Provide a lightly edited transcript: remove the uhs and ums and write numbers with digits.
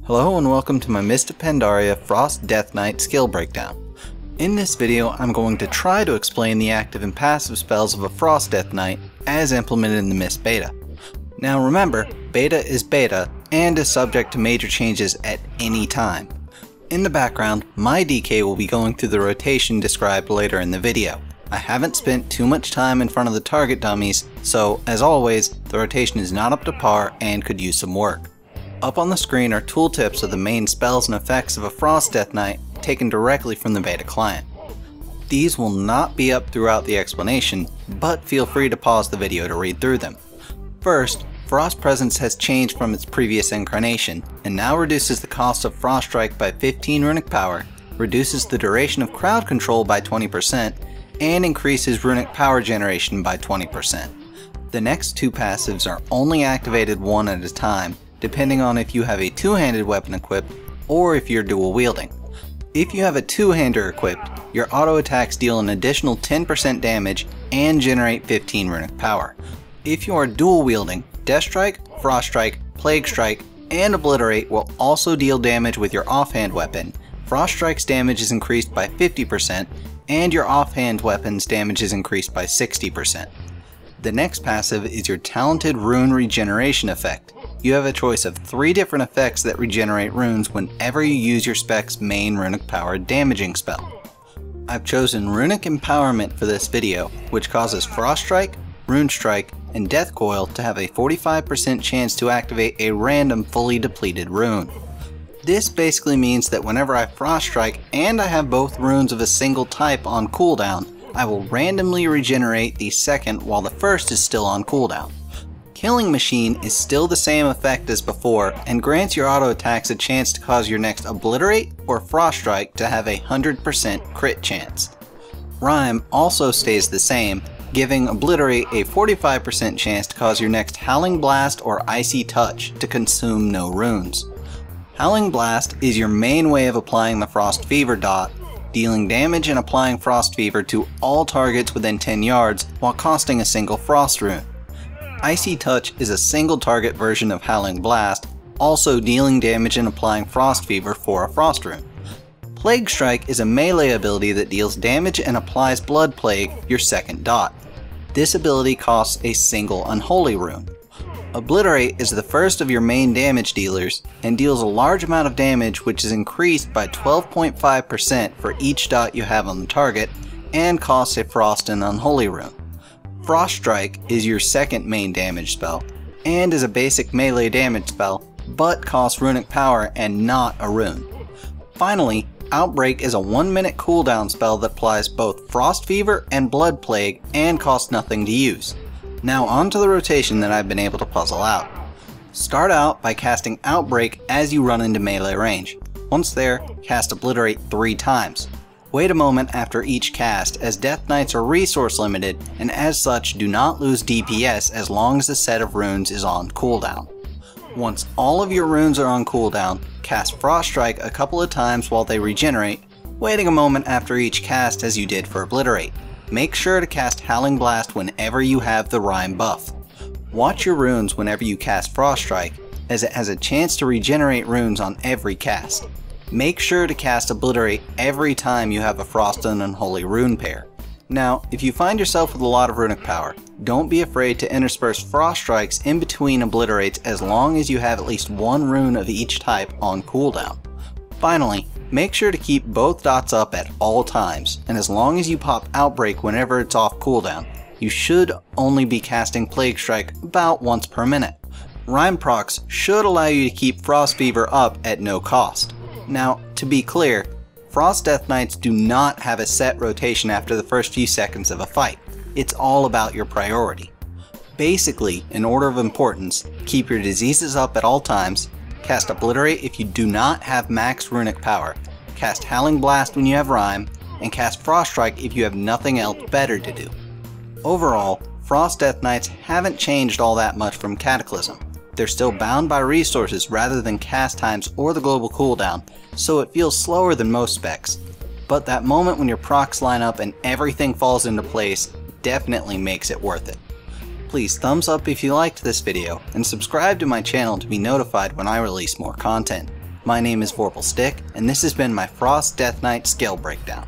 Hello and welcome to my Mist of Pandaria Frost Death Knight skill breakdown. In this video I'm going to try to explain the active and passive spells of a Frost Death Knight as implemented in the Mist Beta. Now remember, Beta is beta and is subject to major changes at any time. In the background, my DK will be going through the rotation described later in the video. I haven't spent too much time in front of the target dummies, so as always, the rotation is not up to par and could use some work. Up on the screen are tooltips of the main spells and effects of a Frost Death Knight taken directly from the beta client. These will not be up throughout the explanation, but feel free to pause the video to read through them. First, Frost Presence has changed from its previous incarnation, and now reduces the cost of Frost Strike by 15 runic power, reduces the duration of crowd control by 20%, and increases runic power generation by 20%. The next two passives are only activated one at a time, depending on if you have a two-handed weapon equipped or if you're dual wielding. If you have a two-hander equipped, your auto attacks deal an additional 10% damage and generate 15 runic power. If you are dual wielding, Death Strike, Frost Strike, Plague Strike, and Obliterate will also deal damage with your offhand weapon. Frost Strike's damage is increased by 50% and your offhand weapon's damage is increased by 60%. The next passive is your Talented Rune Regeneration effect. You have a choice of 3 different effects that regenerate runes whenever you use your spec's main runic power damaging spell. I've chosen Runic Empowerment for this video, which causes Frost Strike, Rune Strike, and Death Coil to have a 45% chance to activate a random fully depleted rune. This basically means that whenever I Frost Strike and I have both runes of a single type on cooldown, I will randomly regenerate the second while the first is still on cooldown. Killing Machine is still the same effect as before and grants your auto attacks a chance to cause your next Obliterate or Frost Strike to have a 100% crit chance. Rhyme also stays the same, giving Obliterate a 45% chance to cause your next Howling Blast or Icy Touch to consume no runes. Howling Blast is your main way of applying the Frost Fever dot, dealing damage and applying Frost Fever to all targets within 10 yards while costing a single Frost rune. Icy Touch is a single target version of Howling Blast, also dealing damage and applying Frost Fever for a Frost rune. Plague Strike is a melee ability that deals damage and applies Blood Plague, your second dot. This ability costs a single Unholy rune. Obliterate is the first of your main damage dealers and deals a large amount of damage, which is increased by 12.5% for each dot you have on the target and costs a Frost and Unholy rune. Frost Strike is your second main damage spell and is a basic melee damage spell, but costs runic power and not a rune. Finally, Outbreak is a 1-minute cooldown spell that applies both Frost Fever and Blood Plague and costs nothing to use. Now on to the rotation that I've been able to puzzle out. Start out by casting Outbreak as you run into melee range. Once there, cast Obliterate 3 times. Wait a moment after each cast, as Death Knights are resource limited and as such do not lose DPS as long as the set of runes is on cooldown. Once all of your runes are on cooldown, cast Frost Strike a couple of times while they regenerate, waiting a moment after each cast as you did for Obliterate. Make sure to cast Howling Blast whenever you have the Rhyme buff. Watch your runes whenever you cast Frost Strike, as it has a chance to regenerate runes on every cast. Make sure to cast Obliterate every time you have a Frost and Unholy rune pair. Now, if you find yourself with a lot of runic power, don't be afraid to intersperse Frost Strikes in between Obliterates as long as you have at least one rune of each type on cooldown. Finally, make sure to keep both dots up at all times, and as long as you pop Outbreak whenever it's off cooldown, you should only be casting Plague Strike about once per minute. Rhyme procs should allow you to keep Frost Fever up at no cost. Now, to be clear, Frost Death Knights do not have a set rotation after the first few seconds of a fight. It's all about your priority. Basically, in order of importance, keep your diseases up at all times, cast Obliterate if you do not have max runic power, cast Howling Blast when you have Rhyme, and cast Frost Strike if you have nothing else better to do. Overall, Frost Death Knights haven't changed all that much from Cataclysm. They're still bound by resources rather than cast times or the global cooldown, so it feels slower than most specs. But that moment when your procs line up and everything falls into place definitely makes it worth it. Please thumbs up if you liked this video, and subscribe to my channel to be notified when I release more content. My name is VorpalStick, and this has been my Frost Death Knight skill breakdown.